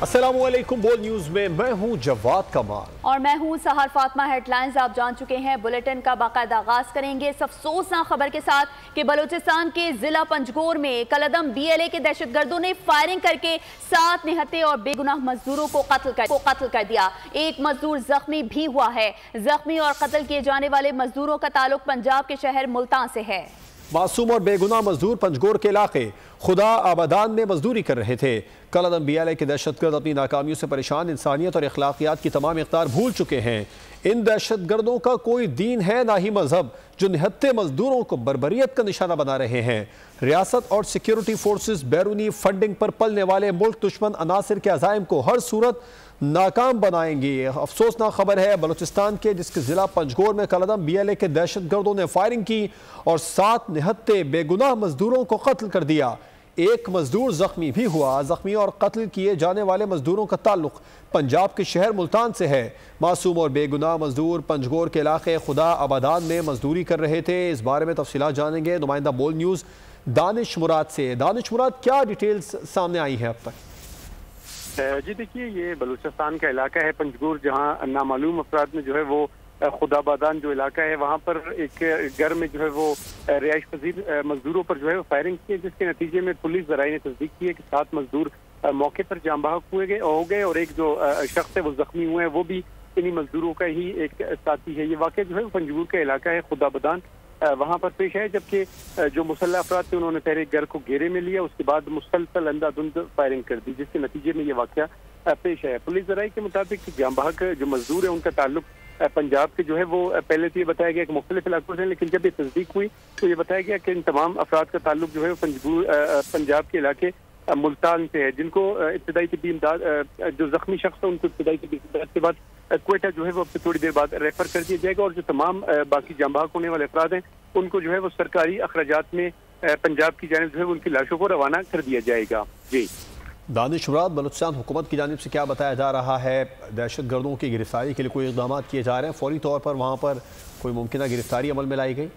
अस्सलामुअलैकुम। बोल न्यूज में मैं हूं जवाद कमाल और मैं हूं सहर फातिमा। हेडलाइंस आप जान चुके हैं, बुलेटिन का बाकायदा आगाज करेंगे इस अफसोसनाक खबर के साथ कि बलूचिस्तान के जिला पंजगोर में कलअदम BLA के दहशतगर्दों ने फायरिंग करके 7 निहत्थे और बेगुनाह मजदूरों को कत्ल कर दिया। एक मजदूर जख्मी भी हुआ है। जख्मी और कत्ल किए जाने वाले मजदूरों का ताल्लुक पंजाब के शहर मुल्तान से है। मासूम और बेगुनाह मजदूर पंजगोर के इलाके खुदा आबादान में मजदूरी कर रहे थे। कलअदम BLA के दहशतगर्द अपनी नाकामियों से परेशान इंसानियत और अखलाकियात की तमाम इक़दार भूल चुके हैं। इन दहशतगर्दों का कोई दीन है ना ही मजहब, जो निहत्थे मजदूरों को बर्बरियत का निशाना बना रहे हैं। रियासत और सिक्योरिटी फोर्सेस बैरूनी फंडिंग पर पलने वाले मुल्क दुश्मन अनासिर के अज़ाइम को हर सूरत नाकाम बनाएंगी। अफसोसनाक खबर है बलूचिस्तान के, जिसके जिला पंजगोर में कलअदम BLA के दहशतगर्दों ने फायरिंग की और 7 निहत्थे बेगुनाह मजदूरों को कत्ल कर दिया। एक मजदूर जख्मी भी हुआ। जख्मी और कत्ल किए जाने वाले मजदूरों का ताल्लुक पंजाब के शहर मुल्तान से है। मासूम और बेगुनाह मजदूर पंजगोर के इलाके खुदा आबादान में मजदूरी कर रहे थे। इस बारे में तफसीलात जानेंगे नुमाइंदा बोल न्यूज़ दानिश मुराद से। दानिश मुराद, क्या डिटेल्स सामने आई हैं अब तक? जी देखिए, ये बलूचिस्तान का इलाका है पंजगोर, जहाँ नामालूम अफराद में जो है वो खुदाबादान जो इलाका है वहाँ पर एक घर में जो है वो रिहाइश पजीर मजदूरों पर जो है वो फायरिंग की, जिसके नतीजे में पुलिस ज़राए ने तस्दीक की है कि 7 मजदूर मौके पर जाँ बहक हो गए और एक जो शख्स है वो जख्मी हुए हैं, वो भी इन्हीं मजदूरों का ही एक साथी है। ये वाक़या जो है पंजगोर का इलाका है खुदाबादान, वहाँ पर पेश है। जबकि जो मुसल्लह अफराद थे उन्होंने पहले घर को घेरे में लिया, उसके बाद मुसलसल अंधाधुंध फायरिंग कर दी, जिसके नतीजे में ये वाक़या पेश है। पुलिस ज़राए के मुताबिक जाँ बहक जो मजदूर है उनका ताल्लुक पंजाब के जो है वो पहले तो ये बताया गया कि मुख्तलिफ इलाकों से, लेकिन जब ये तस्दीक हुई तो ये बताया गया कि इन तमाम अफराद का ताल्लुक जो है पंजाब के इलाके मुल्तान से है, जिनको इब्तदाई तिब्बी इमदाद, जो जख्मी शख्स है उनको इब्तदाई तिब्बी इमदाद के बाद क्वेटा जो है वो थोड़ी देर बाद रेफर कर दिया जाएगा और जो तमाम बाकी जाँ बहक होने वाले अफराद हैं उनको जो है वो सरकारी अखराजात में पंजाब की जानिब जो है उनकी लाशों को रवाना कर दिया जाएगा। जी दानिश मुराद, बलूचिस्तान हुकूमत की जानिब से क्या बताया जा रहा है? दहशतगर्दों की गिरफ्तारी के लिए कोई इक़दाम किए जा रहे हैं? फौरी तौर पर वहाँ पर कोई मुमकिन गिरफ्तारी अमल में लाई गई?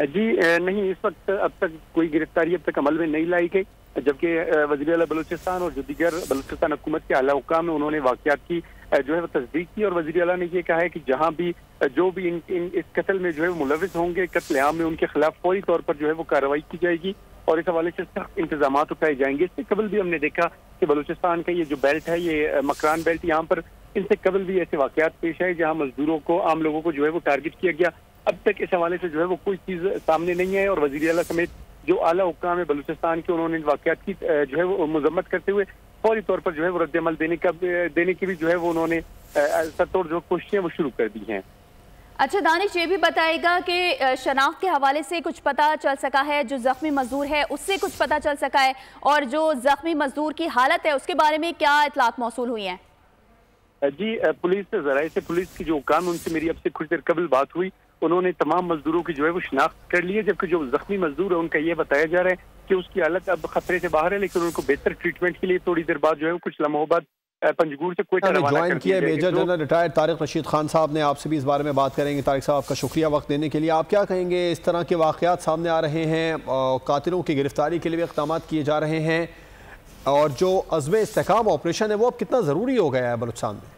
जी नहीं, इस वक्त अब तक कोई गिरफ्तारी अब तक अमल में नहीं लाई गई, जबकि वज़ीर आला बलूचिस्तान और जो दीगर बलूचिस्तान हुकूमत के आला हुक्काम है उन्होंने वाक़यात की जो है वो तस्दीक की और वज़ीर आला ने ये कहा है कि जहाँ भी जो भी इस कत्ल में जो है मुलविस होंगे, कत्ल आम में, उनके खिलाफ फौरी तौर पर जो है वो कार्रवाई की जाएगी और इस हवाले से सख्त इंतजाम उठाए जाएंगे। इससे कबल भी हमने देखा कि बलूचिस्तान का ये जो बेल्ट है, ये मकरान बेल्ट, यहाँ पर इनसे कबल भी ऐसे वाक़यात पेश आए जहाँ मजदूरों को, आम लोगों को जो है वो टारगेट किया गया। अब तक इस हवाले से जो है वो कोई चीज़ सामने नहीं है और वज़ीर आला समेत जो आला हुक्काम है बलूचिस्तान के, उन्होंने इन वाक़यात की जो है वो मजम्मत करते हुए फौरी तौर पर जो है वो रद्द-ए-अमल देने की भी जो है वो उन्होंने सत्तोड़ जो कोशिशें वो शुरू कर दी हैं। अच्छा दानिश, ये भी बताएगा कि शनाख्त के हवाले से कुछ पता चल सका है? जो जख्मी मजदूर है उससे कुछ पता चल सका है? और जो जख्मी मजदूर की हालत है उसके बारे में क्या इतलात मौसूल हुई हैं? जी पुलिस से ज़राए से, पुलिस की जो हुक्काम उनसे मेरी अब से कुछ देर कबल बात हुई, उन्होंने तमाम मजदूरों की जो है वो शनाख्त कर ली है, जबकि जो जख्मी मजदूर है उनका ये बताया जा रहा है कि उसकी हालत अब खतरे से बाहर है, लेकिन उनको बेहतर ट्रीटमेंट के लिए थोड़ी देर बाद जो है कुछ लम्हों बाद पंजगूर से क्वेटा रवाना कर दिया जाएगा। Major general retired Tariq Rashid Khan साहब ने, आपसे भी इस बारे में बात करेंगे। तारिक साहब, आपका शुक्रिया वक्त देने के लिए। आप क्या कहेंगे? इस तरह के वाक़यात सामने आ रहे हैं, कातिलों की गिरफ्तारी के लिए भी इक़दाम किए जा रहे हैं और जो अज़्म इस्तेहकाम ऑपरेशन है वो अब कितना ज़रूरी हो गया है बलूचिस्तान में?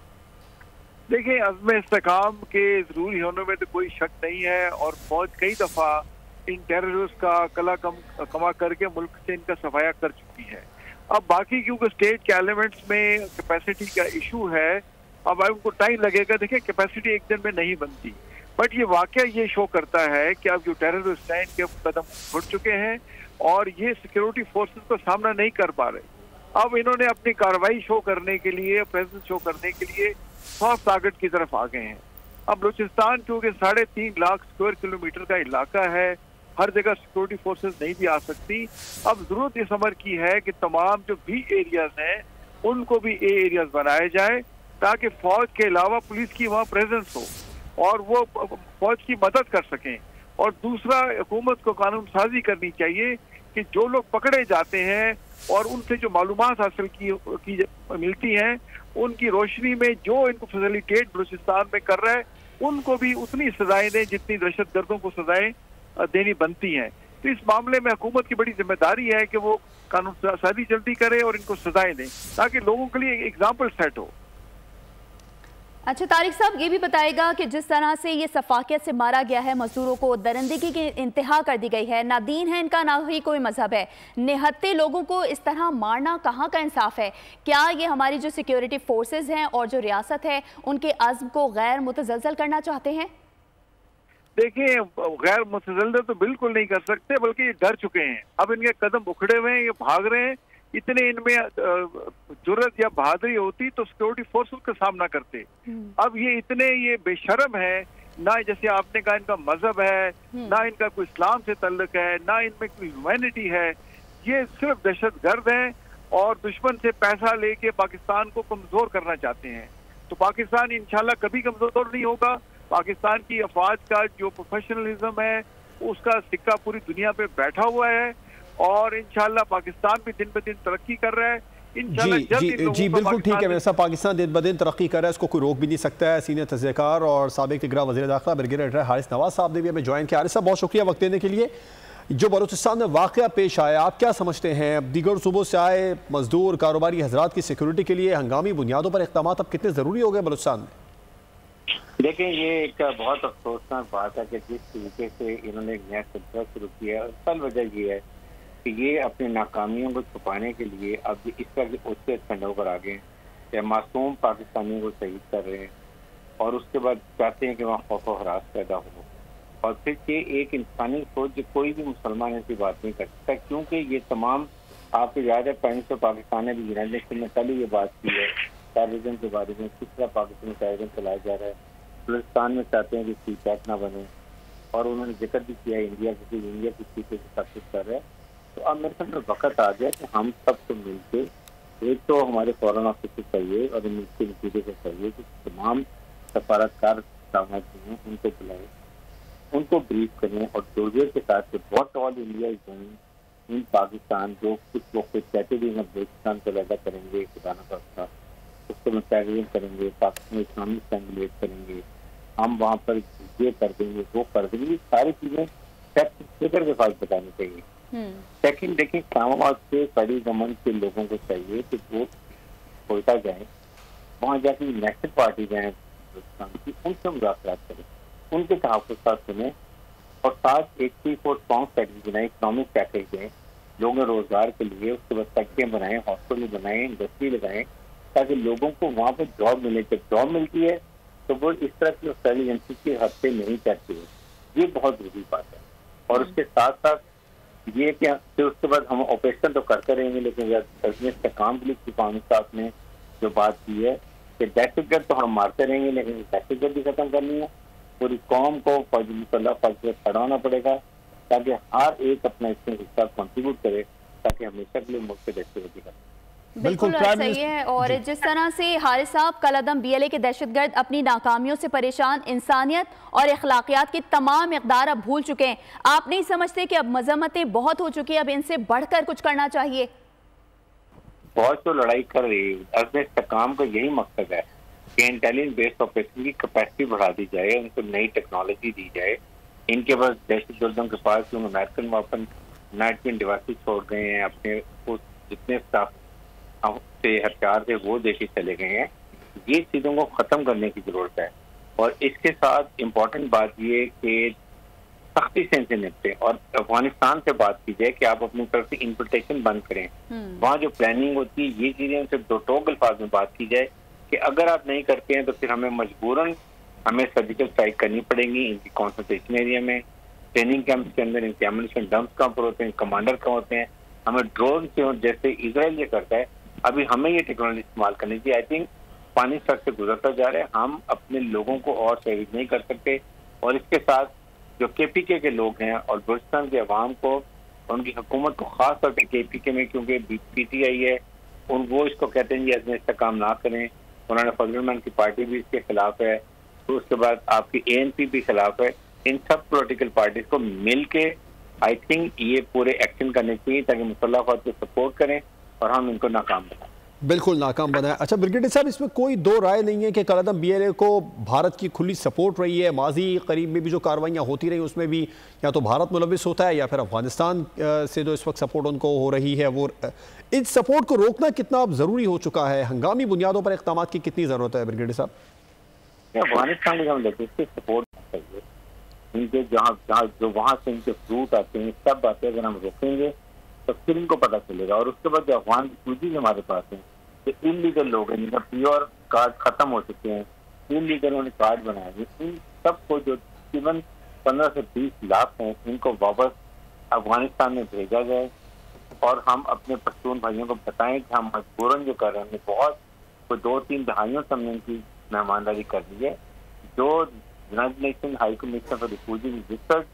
देखिए, अज़्म इस्तेहकाम के ज़रूरी होने में तो कोई शक नहीं है और फौज कई दफ़ा इन टेररिस्ट का कला कमा करके मुल्क से इनका सफाया कर चुकी है। अब बाकी क्योंकि स्टेट के एलिमेंट्स में कैपेसिटी का इशू है, अब उनको टाइम लगेगा। देखिए, कैपेसिटी एक दिन में नहीं बनती, बट ये वाकया ये शो करता है कि अब जो टेररिस्ट हैं इनके कदम घुट चुके हैं और ये सिक्योरिटी फोर्सेस को सामना नहीं कर पा रहे। अब इन्होंने अपनी कार्रवाई शो करने के लिए, प्रेजेंस शो करने के लिए सॉफ्ट टारगेट की तरफ आ गए हैं। अब बलूचिस्तान क्योंकि 3.5 लाख स्क्वायर किलोमीटर का इलाका है, हर जगह सिक्योरिटी फोर्सेस नहीं भी आ सकती। अब जरूरत इस अमर की है कि तमाम जो बी एरियाज हैं उनको भी ए एरियाज बनाए जाए, ताकि फौज के अलावा पुलिस की वहाँ प्रेजेंस हो और वो फौज की मदद कर सकें। और दूसरा, हुकूमत को कानून साजी करनी चाहिए कि जो लोग पकड़े जाते हैं और उनसे जो मालूमात हासिल की मिलती हैं, उनकी रोशनी में जो इनको फैसिलिटेट बलूचिस्तान में कर रहा है उनको भी उतनी सजाएं दें जितनी दहशतगर्दों को सजाएं देनी बनती हैं। तो इस मामले में हुकूमत की बड़ी जिम्मेदारी है कि वो कानून साजी जल्दी करे और इनको सजाएं दें ताकि लोगों के लिए एग्जाम्पल सेट हो। अच्छा तारिक साहब, ये भी बताएगा कि जिस तरह से ये सफाकियत से मारा गया है मजदूरों को, दरिंदगी की इंतहा कर दी गई है, ना दीन है इनका ना ही कोई मजहब है, निहत्ते लोगों को इस तरह मारना कहाँ का इंसाफ है? क्या ये हमारी जो सिक्योरिटी फोर्सेज हैं और जो रियासत है उनके अज़्म को गैर मुतज़लज़ल करना चाहते हैं? देखिए, गैर मुतज़लज़ल तो बिल्कुल नहीं कर सकते, बल्कि ये डर चुके हैं। अब इनके कदम उखड़े हुए हैं, ये भाग रहे हैं। इतने इनमें जुर्रत या बहादुरी होती तो सिक्योरिटी फोर्सेस का सामना करते। अब ये बेशर्म है, ना जैसे आपने कहा इनका मजहब है, ना इनका कोई इस्लाम से ताल्लुक है, ना इनमें कोई ह्यूमैनिटी है। ये सिर्फ दहशतगर्द हैं और दुश्मन से पैसा लेके पाकिस्तान को कमजोर करना चाहते हैं। तो पाकिस्तान इंशाल्लाह कभी कमजोर नहीं होगा। पाकिस्तान की अफवाज का जो प्रोफेशनलिज्म है उसका सिक्का पूरी दुनिया पे बैठा हुआ है और इंशाल्लाह पाकिस्तान भी दिन ब दिन तरक्की कर रहा है। जी बिल्कुल ठीक है। वैसा पाकिस्तान दिन ब दिन तरक्की कर रहा है, इसको कोई रोक भी नहीं सकता है। सीनियर तज़कियाकार और साबिक़ तिगरा वज़ीर दाखिला ब्रिगेडियर हारिस नवाज साहब ने भी हमें ज्वाइन किया। हारिस साहब, बहुत शुक्रिया वक्त देने के लिए। जो बलूचिस्तान में वाक़या पेश आया, आप क्या समझते हैं? दीगर सूबों से आए मजदूर कारोबारी हजरात की सिक्योरिटी के लिए हंगामी बुनियादों पर इक़दाम अब कितने ज़रूरी हो गए बलूचिस्तान में? देखिए, ये एक बहुत अफसोसनाक बात है कि जिस तरीके से इन्होंने एक नया सिलसिला शुरू किया, असल वजह ये है कि ये अपनी नाकामियों को छुपाने के लिए अब इस तरह के ऊंचे खंडों पर आ गए कि मासूम पाकिस्तानियों को शहीद कर रहे हैं और उसके बाद चाहते हैं कि वहाँ खौफ और हरास पैदा हो। और फिर ये एक इंसानी सोच, कोई भी मुसलमान ऐसी बात नहीं कर सकता, क्योंकि ये तमाम आपको याद है प्राइम पाकिस्तान ने भी यूनाइटेड नेशन में कल ही ये बात की है टेररिज्म के बारे में, किस तरह पाकिस्तान में टेररिज्म चलाया जा रहा है। बलूचिस्तान में चाहते हैं कि सीपैक ना बने और उन्होंने जिक्र भी किया इंडिया की सीटे से सब कुछ कर रहा है। तो अब मेरे ख्याल में वक्त आ गया कि हम सब तो मिलके, एक तो हमारे फॉरेन ऑफिस को चाहिए और मिनिस्ट्री नतीजे को चाहिए कि तमाम सफारतकार हैं उनको बुलाएं, उनको ब्रीफ करें और जोरियत के साथ what all India is doing in Pakistan, जो कुछ लोग कहते भी हम बलूचिस्तान को लगा करेंगे, खुदा न खास्ता उसको हम टेररिज्म करेंगे, पाकिस्तान इस्लामिक स्टैंड करेंगे, हम वहाँ पर ये कर देंगे, वो कर देंगे, सारी चीजें फिक्र के साथ बतानी चाहिए। सेकंड, देखिए, इस्लामाबाद से बड़ी गवर्नमेंट के लोगों को चाहिए कि वो कोयटा जाए, वहाँ जाके नेशनल पार्टी जाए की, उनसे मुज़ाकरात करें, उनके तहफ़्फ़ुज़ात सुने और साथ एक 3-4 स्ट्रॉन्ग स्ट्रेटजी बनाए, इकनॉमिक पैकेज दें लोगों रोजगार के लिए, उसके बाद सड़कें बनाएं, हॉस्पिटल बनाएं, इंडस्ट्री लगाएं, ताकि लोगों को वहाँ पर जॉब मिले। जब जॉब मिलती है तो वो इस तरह की इंटेलिजेंसी के हद से नहीं करती है, ये बहुत जरूरी बात है। और उसके साथ साथ ये कि फिर उसके बाद हम ऑपरेशन तो करते रहेंगे, लेकिन काम की पानी साहब ने जो बात की है कि दहशतगर्द तो हम मारते रहेंगे, लेकिन दहशतगर्द भी खत्म करनी है। पूरी कौम को फौज पर खड़ा होना पड़ेगा ताकि हर एक अपना इसमें हिस्सा कंट्रीब्यूट करे, ताकि हमेशा के लिए मुल्क से दहशतगर्दी करें। बिल्कुल सही है। और जिस तरह से हारिस साहब कलअदम BLA के दहशतगर्द अपनी नाकामियों से परेशान इंसानियत और अखलाकियात की तमाम इक़दार अब भूल चुके हैं, आप नहीं समझते कि अब मजम्मतें बहुत हो चुकी है, अब इनसे बढ़कर कुछ करना चाहिए? बहुत तो लड़ाई कर रही है, अज़्म इस्तेकाम का यही मकसद है कि इंटेलिजेंस बेस्ड ऑपरेशन की कैपेसिटी बढ़ा दी जाए, उनको नई टेक्नोलॉजी दी जाए। इनके पास दहशतगर्दों के पास जो अमेरिकन वेपन 19 डिवाइसेस छोड़ गए हैं, अपने जितने स्टाफ से हथियार थे वो देके चले गए हैं। ये चीजों को खत्म करने की जरूरत है और इसके साथ इम्पोर्टेंट बात ये कि सख्ती से इनसे निपटे और अफगानिस्तान से बात की जाए कि आप अपनी तरफ से इंपोर्टेशन बंद करें। वहाँ जो प्लानिंग होती है ये चीजें उनसे दो टोक अल्फाज में बात की जाए कि अगर आप नहीं करते हैं तो फिर हमें मजबूरन सर्जिकल स्ट्राइक करनी पड़ेगी इनकी कॉन्संट्रेशन एरिया में, ट्रेनिंग कैंप्स के अंदर, इनके एम्युनिशन डंप्स कहाँ पर होते हैं, कमांडर कहाँ होते हैं। हमें ड्रोन से, जैसे इजराइल ये करता है, अभी हमें ये टेक्नोलॉजी इस्तेमाल करनी चाहिए। आई थिंक पानी सड़क से गुजरता जा रहा है, हम अपने लोगों को और शहीद नहीं कर सकते। और इसके साथ जो KPK के लोग हैं और बलूचिस्तान के अवाम को, उनकी हुकूमत को, खास तौर पर KPK में क्योंकि PTI है, वो इसको कहते हैं कि इसका काम ना करें। उन्होंने फजल रहमान की पार्टी भी इसके खिलाफ है, तो उसके बाद आपकी ANP भी खिलाफ है। इन सब पॉलिटिकल पार्टीज को मिल के आई थिंक ये पूरे एक्शन करने चाहिए ताकि मुसल्लह अफवाज को सपोर्ट करें और हम इनको नाकाम बनाएं। बिल्कुल नाकाम बना है। अच्छा ब्रिगेडियर साहब, इसमें कोई दो राय नहीं है कि कलअदम BLA को भारत की खुली सपोर्ट रही है। माजी करीब में भी जो कार्रवाइयाँ होती रही उसमें भी या तो भारत मुलविस होता है या फिर अफगानिस्तान से जो इस वक्त सपोर्ट उनको हो रही है वो इस सपोर्ट को रोकना कितना अब ज़रूरी हो चुका है? हंगामी बुनियादों पर इक़दाम की कितनी ज़रूरत है ब्रिगेडियर साहब? अफगानिस्तान को हम लॉजिस्टिक सपोर्ट चाहिए, इनके जहाँ जो वहाँ से इनके फ्रूट आते हैं सब बातें अगर हम रोकेंगे तो फिर इनको पता चलेगा। और उसके बाद जो अफगान रिफ्यूजीज हमारे पास हैं, जो इलीगल लोग हैं जिनका प्योर कार्ड खत्म हो चुके हैं, इलीगल उन्होंने कार्ड बनाए हैं, इन सबको जो तकरीबन 15 से 20 लाख हैं इनको वापस अफगानिस्तान में भेजा जाए। और हम अपने पश्तून भाइयों को बताएं कि हम मजबूरन जो कर रहे हैं, बहुत कोई 2-3 दहाइयों से हमने इनकी मेहमानदारी कर ली है। जो United nation high commission for refugees research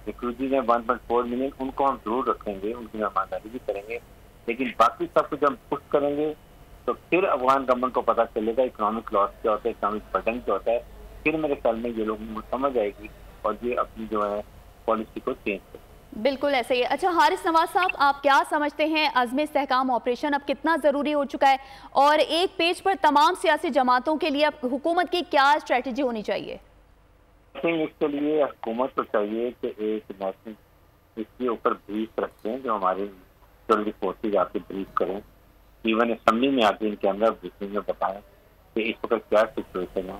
refugees हैं 1.4 मिलियन, उनको हम जरूर रखेंगे, उनकी मेहमानदारी भी करेंगे। लेकिन बाकी सब कुछ हम पुश करेंगे तो फिर अफगान गवर्नमेंट को पता चलेगा इकोनॉमिक लॉस क्या होता है, इकोनॉमिक बर्डन क्या होता है। फिर मेरे ख्याल में ये लोग समझ आएगी और ये अपनी जो है पॉलिसी को चेंज करें। बिल्कुल ऐसे ही। अच्छा हारिस नवाज साहब, आप क्या समझते हैं अज़्म इस्तेहकाम ऑपरेशन अब कितना ज़रूरी हो चुका है और एक पेज पर तमाम सियासी जमातों के लिए अब हुकूमत की क्या स्ट्रेटजी होनी चाहिए? इसके लिए हुकूमत को चाहिए कि एक नेशनल इसके ऊपर ब्रीफ रखें, जो हमारे सिक्योरिटी फोर्सेज आके ब्रीफ करें, इवन असेंबली में आके इन कैमरा ब्रीफिंग में बताएं कि इस वक्त क्या सिचुएशन है,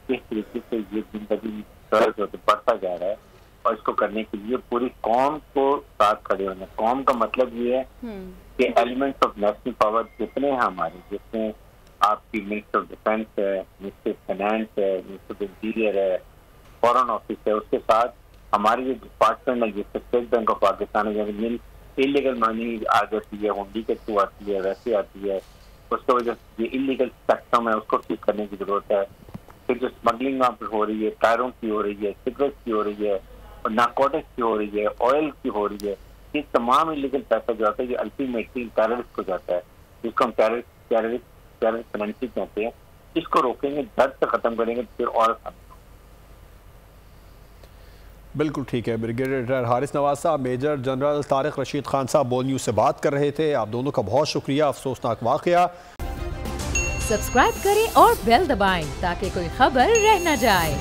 किस तरीके से ये जिंदगी सर्ज होते बढ़ता जा रहा है। और इसको करने के लिए पूरी कौम को साथ खड़े होना। कौम का मतलब ये है कि एलिमेंट्स ऑफ नेशनल पावर जितने हैं हमारे, जिसमें आपकी मिनिस्टर ऑफ डिफेंस है, मिनिस्टर ऑफ फाइनेंस है, मिनिस्टर ऑफ इंटीरियर है, फॉरेन ऑफिस है, उसके साथ हमारी जो डिपार्टमेंट है जिससे स्टेट बैंक ऑफ पाकिस्तान है, इलीगल मनी आ जाती है, हुंडी के थ्रू आती है, वैसे आती है, उसकी वजह से ये इलीगल सिस्टम है उसको ठीक करने की जरूरत है। फिर जो स्मगलिंग वहाँ पर हो रही है, टायरों की हो रही है, सिगरेट की हो रही है, और नारकोटिक्स की हो रही है, ऑयल की हो रही है, ये तमाम इलीगल पैसा जो आता है ये अल्टीमेटली टेररिस्ट को जाता है, जिसको हम टेररिस्ट फाइनेंसिंग कहते हैं। इसको रोकेंगे, दर्द से खत्म करेंगे, फिर और बिल्कुल ठीक है। ब्रिगेडियर हारिस नवाज साहब, मेजर जनरल तारिक रशीद खान साहब बोल न्यूज़ से बात कर रहे थे। आप दोनों का बहुत शुक्रिया। अफसोसनाक वाकया। सब्सक्राइब करें और बेल दबाएं ताकि कोई खबर रह न जाए।